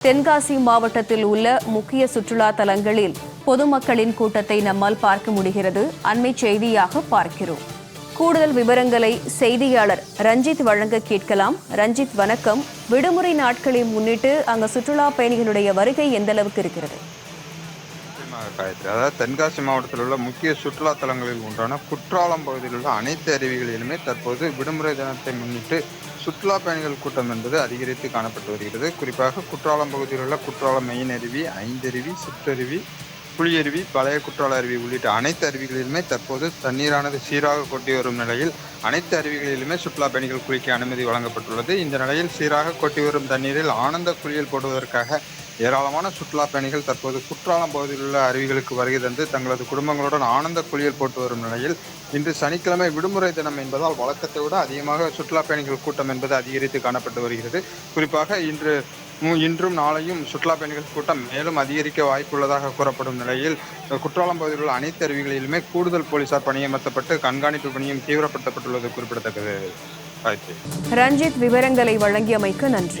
தென்காசி மாவட்டத்தில் உள்ள முக்கிய சுற்றுலா தலங்களில் பொதுமக்களின் கூட்டத்தை நம்மால் பார்க்க முடிகிறது. அண்மை செய்தியாக பார்க்கிறோம். கூடுதல் விவரங்களை செய்தியாளர் ரஞ்சித் வழங்க கேட்கலாம். ரஞ்சித், வணக்கம். விடுமுறை நாட்களை முன்னிட்டு அங்க சுற்றுலா பயணிகளுடைய வருகை எந்த அளவுக்கு இருக்கிறது? அதாவது தென்காசி மாவட்டத்தில் உள்ள முக்கிய சுற்றுலா தலங்களில் ஒன்றான குற்றாலம் பகுதியில் உள்ள அனைத்து அருவிகளிலுமே தற்போது விடுமுறை தினத்தை முன்னிட்டு சுற்றுலா பயணிகள் கூட்டம் என்பது அதிகரித்து காணப்பட்டு வருகிறது. குறிப்பாக குற்றாலம் பகுதியில் உள்ள குற்றாலம் மெயின் அருவி, ஐந்தருவி, சிற்றருவி, புளியருவி, பழைய குற்றால அருவி உள்ளிட்ட அனைத்து அருவிகளிலுமே தற்போது தண்ணீரானது சீராக கொட்டி வரும் நிலையில் அனைத்து அருவிகளிலுமே சுற்றுலா பயணிகள் குளிக்க அனுமதி வழங்கப்பட்டுள்ளது. இந்த நிலையில் சீராக கொட்டி வரும் தண்ணீரில் ஆனந்த குளியல் போடுவதற்காக ஏராளமான சுற்றுலா பயணிகள் தற்போது குற்றாலம் பகுதியில் உள்ள அருவிகளுக்கு வருகை தந்து தங்களது குடும்பங்களுடன் ஆனந்த குளியல் போட்டு வரும் நிலையில் இன்று சனிக்கிழமை விடுமுறை தினம் என்பதால் வழக்கத்தை விட அதிகமாக சுற்றுலா பயணிகள் கூட்டம் என்பது அதிகரித்து காணப்பட்டு வருகிறது. குறிப்பாக இன்றும் நாளையும் சுற்றுலா பயணிகள் கூட்டம் மேலும் அதிகரிக்க வாய்ப்புள்ளதாக கூறப்படும் நிலையில் குற்றாலம் பகுதியில் உள்ள அனைத்து அருவிகளிலுமே கூடுதல் போலீசார் பணியமர்த்தப்பட்டு கண்காணிப்பு பணியும் தீவிரப்படுத்தப்பட்டுள்ளது குறிப்பிடத்தக்கது. ரஞ்சித், விவரங்களை வழங்கியமைக்கு நன்றி.